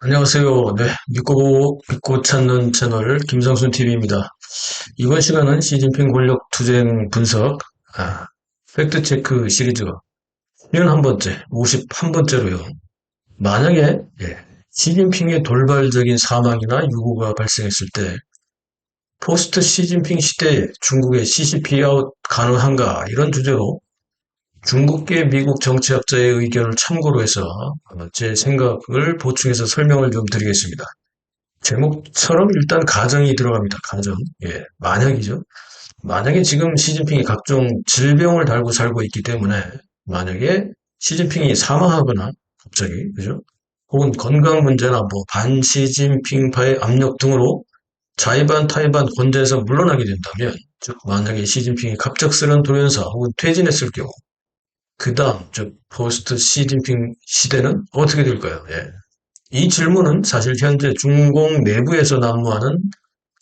안녕하세요. 네, 믿고 찾는 채널 김성순 TV입니다. 이번 시간은 시진핑 권력 투쟁 분석, 팩트체크 시리즈 51번째, 51번째로요. 만약에 시진핑의 돌발적인 사망이나 유고가 발생했을 때 포스트 시진핑 시대에 중국의 CCP 아웃 가능한가 이런 주제로 중국계 미국 정치학자의 의견을 참고로 해서 제 생각을 보충해서 설명을 좀 드리겠습니다. 제목처럼 일단 가정이 들어갑니다. 가정. 예, 만약이죠. 만약에 지금 시진핑이 각종 질병을 달고 살고 있기 때문에 만약에 시진핑이 사망하거나 갑자기 그죠? 혹은 건강 문제나 뭐 반시진핑파의 압력 등으로 자의반 타의반 권좌에서 물러나게 된다면 즉 만약에 시진핑이 갑작스런 돌연사 혹은 퇴진했을 경우 그 다음 즉 포스트 시진핑 시대는 어떻게 될까요? 예. 이 질문은 사실 현재 중공 내부에서 난무하는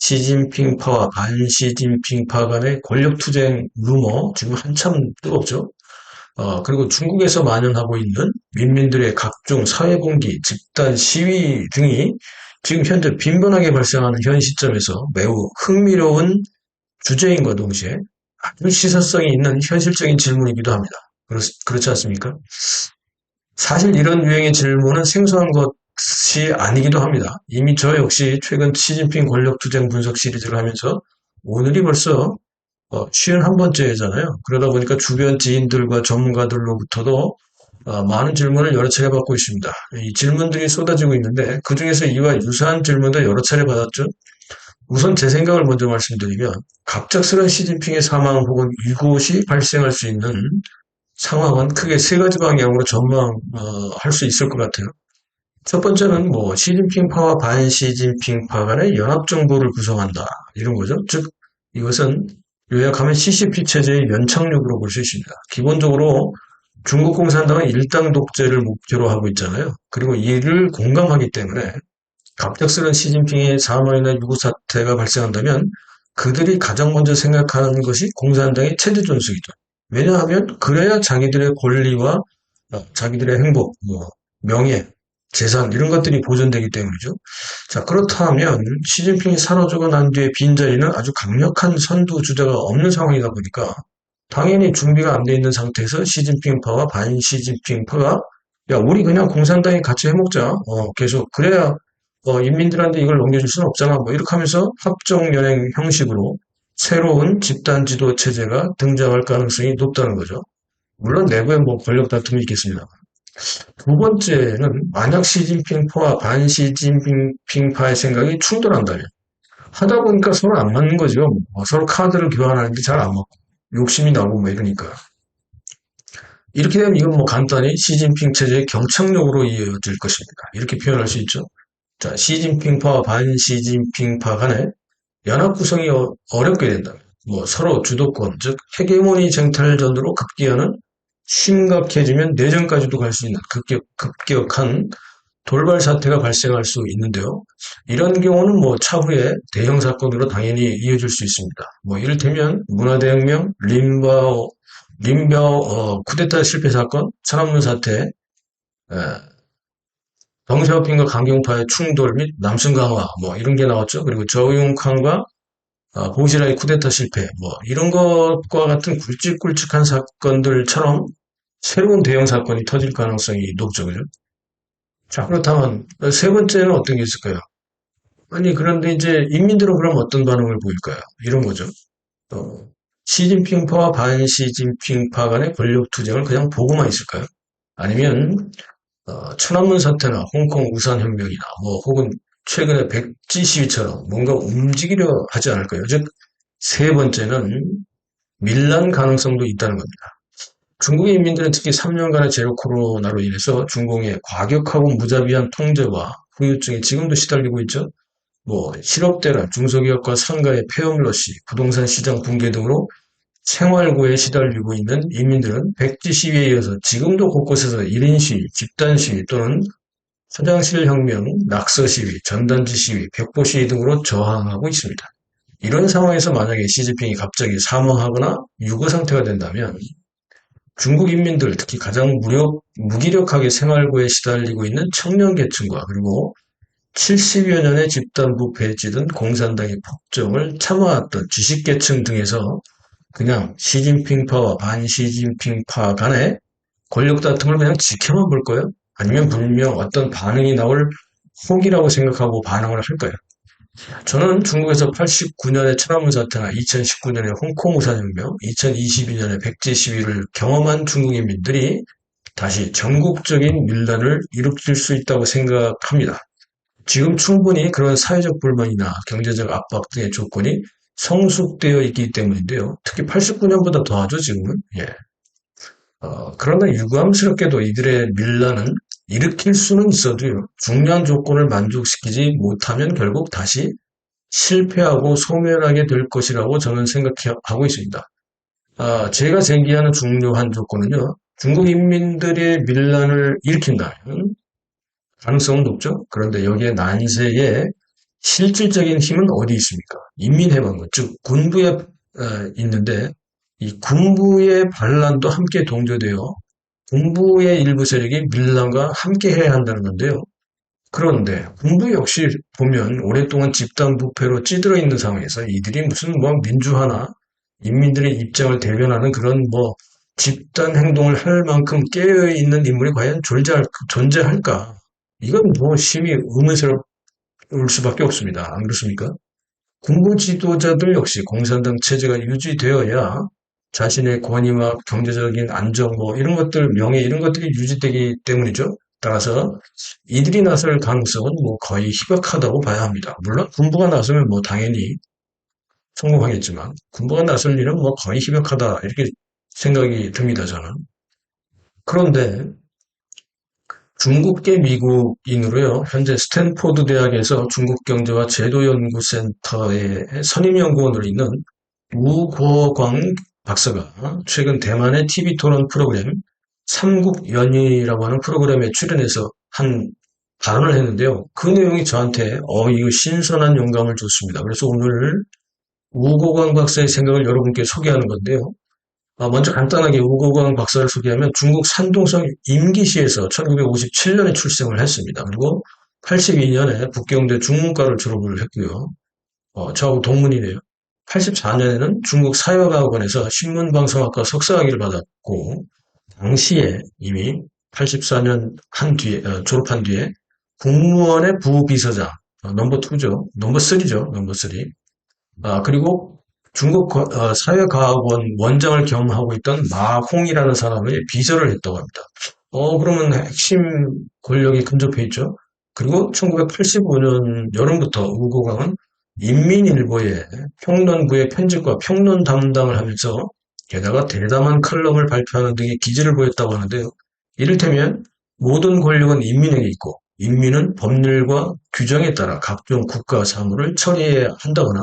시진핑파와 반시진핑파 간의 권력투쟁 루머 지금 한참 뜨겁죠. 그리고 중국에서 만연하고 있는 민민들의 각종 사회봉기, 집단 시위 등이 지금 현재 빈번하게 발생하는 현 시점에서 매우 흥미로운 주제인과 동시에 아주 시사성이 있는 현실적인 질문이기도 합니다. 그렇지 않습니까? 사실 이런 유행의 질문은 생소한 것이 아니기도 합니다. 이미 저 역시 최근 시진핑 권력투쟁 분석 시리즈를 하면서 오늘이 벌써 51번째잖아요. 그러다 보니까 주변 지인들과 전문가들로부터도 많은 질문을 여러 차례 받고 있습니다. 이 질문들이 쏟아지고 있는데 그중에서 이와 유사한 질문도 여러 차례 받았죠. 우선 제 생각을 먼저 말씀드리면 갑작스런 시진핑의 사망 혹은 이곳이 발생할 수 있는 상황은 크게 세 가지 방향으로 전망할 수 있을 것 같아요. 첫 번째는 뭐 시진핑파와 반시진핑파 간의 연합정부를 구성한다 이런 거죠. 즉 이것은 요약하면 CCP 체제의 연착륙으로 볼 수 있습니다. 기본적으로 중국 공산당은 일당 독재를 목표로 하고 있잖아요. 그리고 이를 공감하기 때문에 갑작스런 시진핑의 사망이나 유구 사태가 발생한다면 그들이 가장 먼저 생각하는 것이 공산당의 체제 존속이죠. 왜냐하면 그래야 자기들의 권리와 자기들의 행복, 뭐 명예, 재산 이런 것들이 보존되기 때문이죠. 자, 그렇다면 시진핑이 사라지고 난 뒤에 빈자리는 아주 강력한 선두 주자가 없는 상황이다 보니까 당연히 준비가 안 돼 있는 상태에서 시진핑파와 반시진핑파가 야, 우리 그냥 공산당에 같이 해먹자. 계속 그래야 인민들한테 이걸 넘겨줄 수는 없잖아. 뭐 이렇게 하면서 합종연행 형식으로 새로운 집단 지도 체제가 등장할 가능성이 높다는 거죠. 물론 내부에 뭐 권력 다툼이 있겠습니다. 두 번째는 만약 시진핑파와 반시진핑파의 생각이 충돌한다면 하다 보니까 서로 안 맞는 거죠. 서로 카드를 교환하는데 잘 안 맞고 욕심이 나고 뭐 이러니까 이렇게 되면 이건 뭐 간단히 시진핑 체제의 경착륙으로 이어질 것입니다. 이렇게 표현할 수 있죠. 자, 시진핑파와 반시진핑파 간의 연합 구성이 어렵게 된다면 뭐 서로 주도권 즉 헤게모니 쟁탈전으로 급기야는 심각해지면 내전까지도 갈 수 있는 급격한 돌발 사태가 발생할 수 있는데요. 이런 경우는 뭐 차후에 대형 사건으로 당연히 이어질 수 있습니다. 뭐 이를테면 문화대혁명, 린바오 쿠데타 실패 사건, 천안문 사태, 덩샤오핑과 강경파의 충돌 및 남순 강화 뭐 이런 게 나왔죠. 그리고 저우융캉과 보시라의 쿠데타 실패 뭐 이런 것과 같은 굵직굵직한 사건들처럼 새로운 대형 사건이 터질 가능성이 높죠. 그죠? 자, 그렇다면 세 번째는 어떤 게 있을까요? 아니, 그런데 이제 인민들은 그럼 어떤 반응을 보일까요? 이런 거죠. 어, 시진핑파와 반시진핑파 간의 권력 투쟁을 그냥 보고만 있을까요? 아니면 천안문 사태나 홍콩 우산 혁명이나 뭐 혹은 최근에 백지 시위처럼 뭔가 움직이려 하지 않을까요? 즉, 세 번째는 밀란 가능성도 있다는 겁니다. 중국의 인민들은 특히 3년간의 제로 코로나로 인해서 중공의 과격하고 무자비한 통제와 후유증에 지금도 시달리고 있죠. 뭐 실업대란, 중소기업과 상가의 폐업러시, 부동산 시장 붕괴 등으로 생활고에 시달리고 있는 인민들은 백지 시위에 이어서 지금도 곳곳에서 1인 시위, 집단 시위 또는 화장실 혁명, 낙서 시위, 전단지 시위, 벽보 시위 등으로 저항하고 있습니다. 이런 상황에서 만약에 시진핑이 갑자기 사망하거나 유고 상태가 된다면 중국 인민들, 특히 가장 무기력하게 생활고에 시달리고 있는 청년 계층과 그리고 70여 년의 집단부 배지든 공산당의 폭정을 참아왔던 지식계층 등에서 그냥 시진핑파와 반시진핑파 간의 권력 다툼을 그냥 지켜만 볼 거예요? 아니면 분명 어떤 반응이 나올 혹이라고 생각하고 반응을 할까요? 저는 중국에서 89년의 천안문 사태나 2019년의 홍콩 우산혁명, 2022년의 백제 시위를 경험한 중국인민들이 다시 전국적인 밀란을 일으킬 수 있다고 생각합니다. 지금 충분히 그런 사회적 불만이나 경제적 압박 등의 조건이 성숙되어 있기 때문인데요. 특히 89년보다 더하죠, 지금은. 예. 그러나 유감스럽게도 이들의 밀란은 일으킬 수는 있어도요. 중요한 조건을 만족시키지 못하면 결국 다시 실패하고 소멸하게 될 것이라고 저는 생각하고 있습니다. 제가 제기하는 중요한 조건은요. 중국 인민들의 밀란을 일으킨다면 가능성은 높죠. 그런데 여기에 난세의 실질적인 힘은 어디 있습니까? 인민해방군, 즉 군부에 있는데 이 군부의 반란도 함께 동조되어 군부의 일부 세력이 밀란과 함께 해야 한다는 건데요. 그런데 군부 역시 보면 오랫동안 집단 부패로 찌들어 있는 상황에서 이들이 무슨 뭐 민주화나 인민들의 입장을 대변하는 그런 뭐 집단 행동을 할 만큼 깨어있는 인물이 과연 존재할까? 이건 뭐 심히 의문스러울 수밖에 없습니다. 안 그렇습니까? 군부 지도자들 역시 공산당 체제가 유지되어야 자신의 권위와 경제적인 안정, 뭐 이런 것들, 명예 이런 것들이 유지되기 때문이죠. 따라서 이들이 나설 가능성은 뭐 거의 희박하다고 봐야 합니다. 물론 군부가 나서면 뭐 당연히 성공하겠지만 군부가 나설 일은 뭐 거의 희박하다 이렇게 생각이 듭니다. 저는. 그런데 중국계 미국인으로요. 현재 스탠포드 대학에서 중국경제와 제도연구센터의 선임연구원으로 있는 우고광 박사가 최근 대만의 TV 토론 프로그램 삼국연의라고 하는 프로그램에 출연해서 한 발언을 했는데요. 그 내용이 저한테 이거 신선한 영감을 줬습니다. 그래서 오늘 우고광 박사의 생각을 여러분께 소개하는 건데요. 먼저 간단하게 우고광 박사를 소개하면 중국 산둥성 임기시에서 1957년에 출생을 했습니다. 그리고 82년에 북경대 중문과를 졸업을 했고요. 저하고 동문이네요. 84년에는 중국 사회과학원에서 신문방송학과 석사학위를 받았고 당시에 이미 84년 졸업한 뒤에 국무원의 부비서장 넘버 2죠. 넘버 3죠. 넘버 3. 그리고 중국 사회과학원 원장을 겸하고 있던 마홍이라는 사람의 비서를 했다고 합니다. 그러면 핵심 권력이 근접해 있죠. 그리고 1985년 여름부터 우고광은 인민일보의 평론부의 편집과 평론 담당을 하면서 게다가 대담한 칼럼을 발표하는 등의 기질을 보였다고 하는데요. 이를테면 모든 권력은 인민에게 있고 인민은 법률과 규정에 따라 각종 국가 사무를 처리해야 한다거나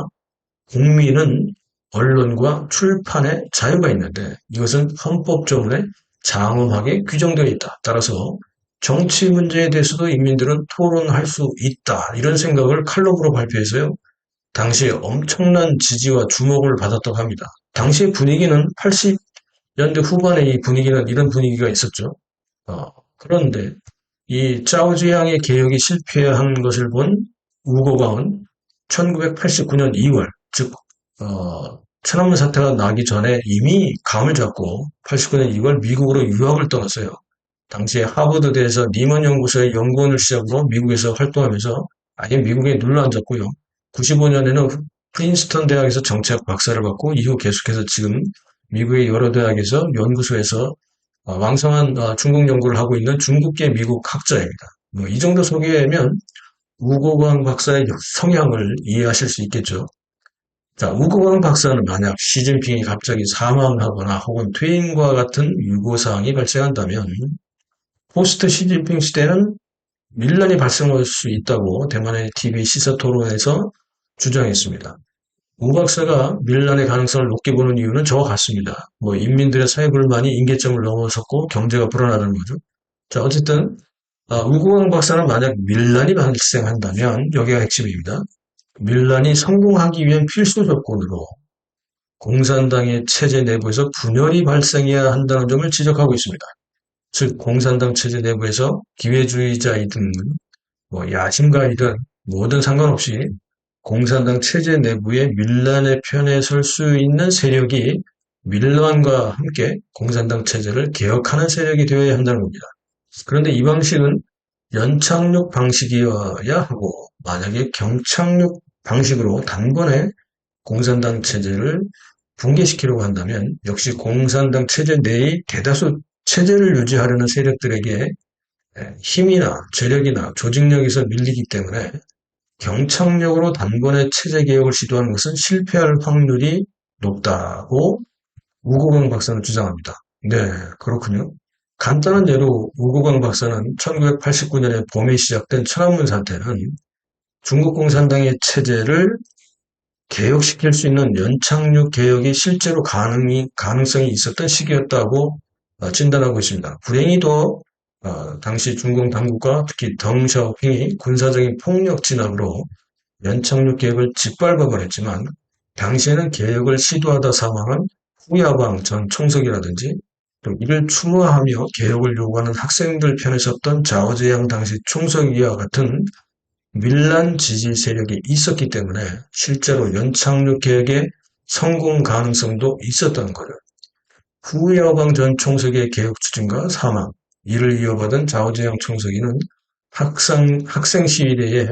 국민은 언론과 출판의 자유가 있는데 이것은 헌법조문에 장엄하게 규정되어 있다. 따라서 정치 문제에 대해서도 인민들은 토론할 수 있다. 이런 생각을 칼럼으로 발표해서요. 당시에 엄청난 지지와 주목을 받았다고 합니다. 당시의 분위기는 80년대 후반에 이 분위기는 이런 분위기가 있었죠. 그런데 이 짜오지양의 개혁이 실패한 것을 본 우고광은 1989년 2월, 즉 천안문 사태가 나기 전에 이미 감을 잡고 89년 2월 미국으로 유학을 떠났어요. 당시에 하버드대에서 니먼 연구소의 연구원을 시작으로 미국에서 활동하면서 아예 미국에 눌러앉았고요. 95년에는 프린스턴 대학에서 정치학 박사를 받고 이후 계속해서 지금 미국의 여러 대학에서 연구소에서 왕성한 중국 연구를 하고 있는 중국계 미국 학자입니다. 이 정도 소개하면 우고광 박사의 성향을 이해하실 수 있겠죠. 자, 우고광 박사는 만약 시진핑이 갑자기 사망하거나 혹은 퇴임과 같은 유고사항이 발생한다면 포스트 시진핑 시대는 밀란이 발생할 수 있다고 대만의 TV 시사토론에서 주장했습니다. 우 박사가 밀란의 가능성을 높게 보는 이유는 저와 같습니다. 인민들의 사회 불만이 임계점을 넘어섰고 경제가 불안하다는 거죠. 자, 어쨌든 우고광 박사는 만약 밀란이 발생한다면 여기가 핵심입니다. 밀란이 성공하기 위한 필수 조건으로 공산당의 체제 내부에서 분열이 발생해야 한다는 점을 지적하고 있습니다. 즉 공산당 체제 내부에서 기회주의자이든 뭐 야심가이든 뭐든 상관없이 공산당 체제 내부의 밀란의 편에 설 수 있는 세력이 밀란과 함께 공산당 체제를 개혁하는 세력이 되어야 한다는 겁니다. 그런데 이 방식은 연착륙 방식이어야 하고 만약에 경착륙 방식으로 단번에 공산당 체제를 붕괴시키려고 한다면 역시 공산당 체제 내의 대다수 체제를 유지하려는 세력들에게 힘이나 재력이나 조직력에서 밀리기 때문에 경착력으로 단번에 체제 개혁을 시도하는 것은 실패할 확률이 높다고 우고강 박사는 주장합니다. 네, 그렇군요. 간단한 예로 우고강 박사는 1989년에 봄에 시작된 천안문 사태는 중국 공산당의 체제를 개혁시킬 수 있는 연착륙 개혁이 실제로 가능성이 있었던 시기였다고 진단하고 있습니다. 불행히도 당시 중공 당국과 특히 덩샤오핑이 군사적인 폭력 진압으로 연착륙 개혁을 짓밟아버렸지만 당시에는 개혁을 시도하다 사망한 후야방 전 총석이라든지 또 이를 추모하며 개혁을 요구하는 학생들 편에 섰던 자오제양 당시 총석이와 같은 밀란 지지 세력이 있었기 때문에 실제로 연착륙 개혁의 성공 가능성도 있었다는 거죠. 후야방 전 총석의 개혁 추진과 사망, 이를 이어받은 자오제양 총석이는 학생 시위대에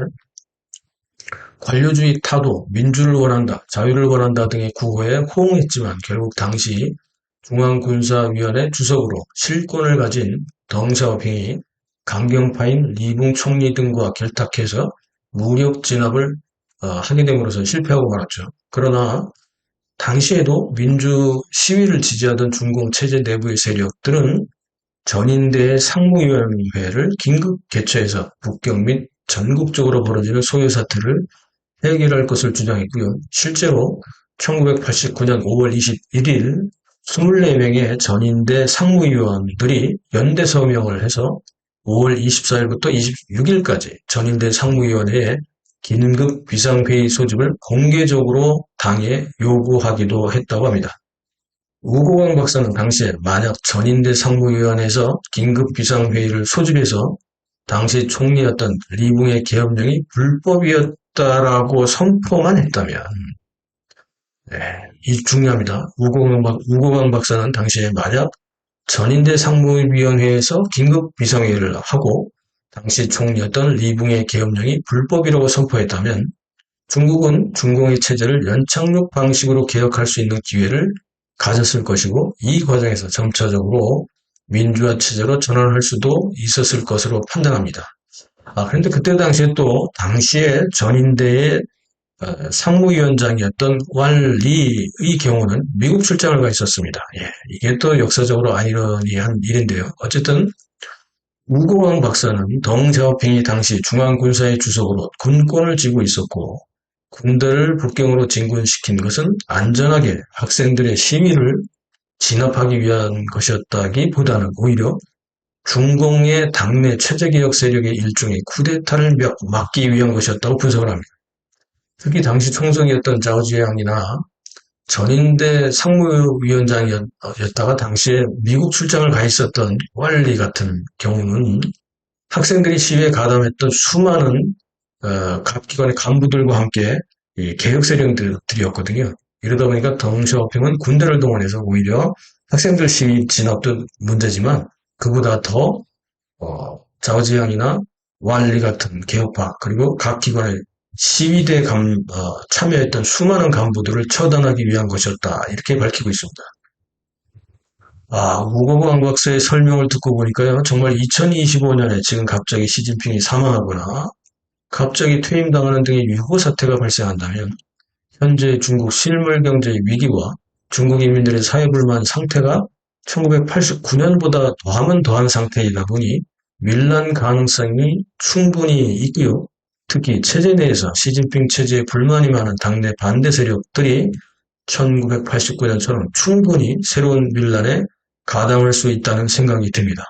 관료주의 타도, 민주를 원한다, 자유를 원한다 등의 구호에 호응했지만 결국 당시 중앙군사위원회 주석으로 실권을 가진 덩샤오핑이 강경파인 리붕 총리 등과 결탁해서 무력 진압을 하게 됨으로써 실패하고 말았죠. 그러나 당시에도 민주 시위를 지지하던 중공 체제 내부의 세력들은 전인대의 상무위원회를 긴급 개최해서 북경 및 전국적으로 벌어지는 소요 사태를 해결할 것을 주장했고요. 실제로 1989년 5월 21일 24명의 전인대 상무위원들이 연대 서명을 해서 5월 24일부터 26일까지 전인대 상무위원회에 긴급 비상회의 소집을 공개적으로 당에 요구하기도 했다고 합니다. 우고강 박사는 당시에 만약 전인대 상무위원회에서 긴급 비상회의를 소집해서 당시 총리였던 리붕의 계엄령이 불법이었다라고 선포만 했다면 이 중요합니다. 우고강 박사는 당시에 만약 전인대 상무위원회에서 긴급 비상회의를 하고 당시 총리였던 리붕의 계엄령이 불법이라고 선포했다면 중국은 중공의 체제를 연착륙 방식으로 개혁할 수 있는 기회를 가졌을 것이고 이 과정에서 점차적으로 민주화 체제로 전환할 수도 있었을 것으로 판단합니다. 그런데 그때 당시에 또 당시에 전인대의 상무위원장이었던 왈리의 경우는 미국 출장을 가 있었습니다. 이게 또 역사적으로 아이러니한 일인데요. 어쨌든 우고강 박사는 덩샤오핑이 당시 중앙군사의 주석으로 군권을 쥐고 있었고 군대를 북경으로 진군시킨 것은 안전하게 학생들의 시위를 진압하기 위한 것이었다기보다는 오히려 중공의 당내 체제개혁 세력의 일종의 쿠데타를 막기 위한 것이었다고 분석을 합니다. 특히 당시 총석이었던 자오지양이나 전인대 상무위원장이었다가 당시에 미국 출장을 가 있었던 왈리 같은 경우는 학생들이 시위에 가담했던 수많은 각 기관의 간부들과 함께 개혁 세력들이었거든요. 이러다 보니까 덩샤오핑은 군대를 동원해서 오히려 학생들 시위 진압도 문제지만 그보다 더 자오지양이나 왈리 같은 개혁파 그리고 각 기관의 시위대에 참여했던 수많은 간부들을 처단하기 위한 것이었다. 이렇게 밝히고 있습니다. 우고강 박사의 설명을 듣고 보니까요. 정말 2025년에 지금 갑자기 시진핑이 사망하거나 갑자기 퇴임당하는 등의 유고 사태가 발생한다면 현재 중국 실물 경제의 위기와 중국 인민들의 사회불만 상태가 1989년보다 더하면 더한 상태이다 보니 밀란 가능성이 충분히 있고요. 특히 체제 내에서 시진핑 체제에 불만이 많은 당내 반대 세력들이 1989년처럼 충분히 새로운 밀란에 가담할 수 있다는 생각이 듭니다.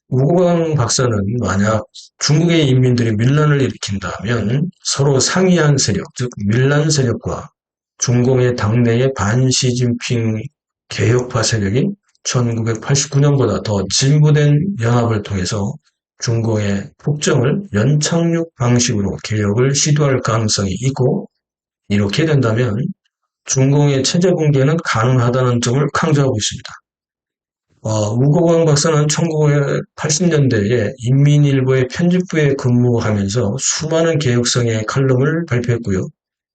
우고강 박사는 만약 중국의 인민들이 밀란을 일으킨다면 서로 상이한 세력, 즉 밀란 세력과 중공의 당내의 반시진핑 개혁파 세력이 1989년보다 더 진보된 연합을 통해서 중공의 폭정을 연착륙 방식으로 개혁을 시도할 가능성이 있고, 이렇게 된다면 중공의 체제 붕괴는 가능하다는 점을 강조하고 있습니다. 우고광 박사는 1980년대에 인민일보의 편집부에 근무하면서 수많은 개혁성의 칼럼을 발표했고요.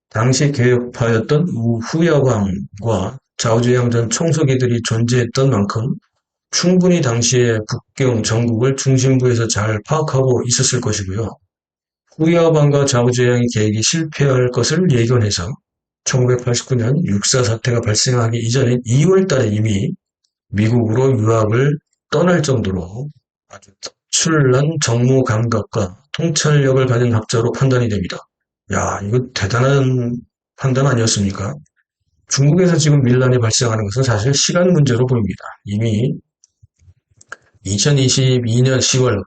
당시 개혁파였던 후야광과 좌우지양 전 청소기들이 존재했던 만큼 충분히 당시의 북경 전국을 중심부에서 잘 파악하고 있었을 것이고요. 후야광과 좌우지양의 계획이 실패할 것을 예견해서 1989년 6.4 사태가 발생하기 이전인 2월 달에 이미 미국으로 유학을 떠날 정도로 아주 특출난 정무 감각과 통찰력을 가진 학자로 판단이 됩니다. 야, 이거 대단한 판단 아니었습니까? 중국에서 지금 밀란이 발생하는 것은 사실 시간 문제로 보입니다. 이미 2022년 10월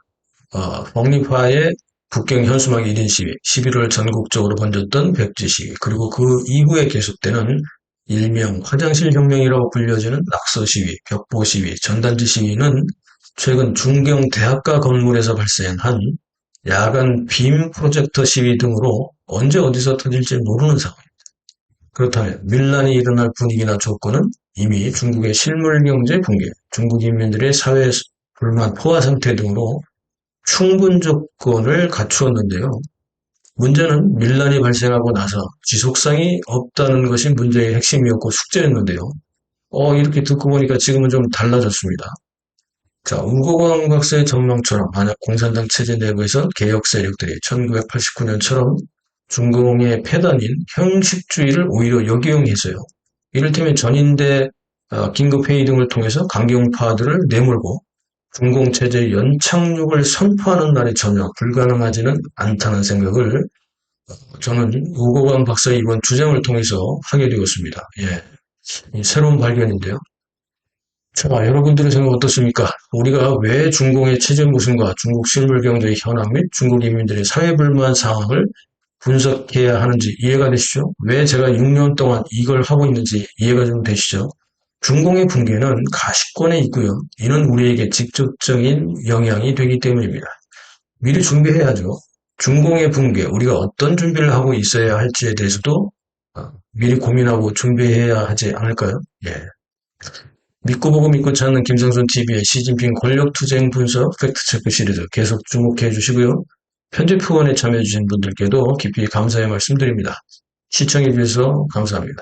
복립화의 북경 현수막 1인 시위, 11월 전국적으로 번졌던 백지 시위, 그리고 그 이후에 계속되는 일명 화장실 혁명이라고 불려지는 낙서 시위, 벽보 시위, 전단지 시위는 최근 중경 대학가 건물에서 발생한 야간 빔 프로젝터 시위 등으로 언제 어디서 터질지 모르는 상황입니다. 그렇다면 밀란이 일어날 분위기나 조건은 이미 중국의 실물 경제 붕괴, 중국 인민들의 사회 불만 포화 상태 등으로 충분 조건을 갖추었는데요. 문제는 밀란이 발생하고 나서 지속성이 없다는 것이 문제의 핵심이었고 숙제였는데요. 이렇게 듣고 보니까 지금은 좀 달라졌습니다. 자, 우고광 박사의 전망처럼 만약 공산당 체제 내부에서 개혁 세력들이 1989년처럼 중공의 패단인 형식주의를 오히려 역이용해서요. 이를테면 전인대 긴급회의 등을 통해서 강경파들을 내몰고 중공체제의 연착륙을 선포하는 날이 전혀 불가능하지는 않다는 생각을 저는 우고광 박사의 이번 주장을 통해서 하게 되었습니다. 예, 새로운 발견인데요. 자, 여러분들의 생각 어떻습니까? 우리가 왜 중공의 체제 모순과 중국 실물 경제의 현황 및 중국 인민들의 사회불만 상황을 분석해야 하는지 이해가 되시죠? 왜 제가 6년 동안 이걸 하고 있는지 이해가 좀 되시죠? 중공의 붕괴는 가시권에 있고요. 이는 우리에게 직접적인 영향이 되기 때문입니다. 미리 준비해야죠. 중공의 붕괴, 우리가 어떤 준비를 하고 있어야 할지에 대해서도 미리 고민하고 준비해야 하지 않을까요? 예. 믿고 보고 믿고 찾는 김성순 TV의 시진핑 권력투쟁 분석 팩트체크 시리즈 계속 주목해 주시고요. 편집 후원에 참여해 주신 분들께도 깊이 감사의 말씀드립니다. 시청해 주셔서 감사합니다.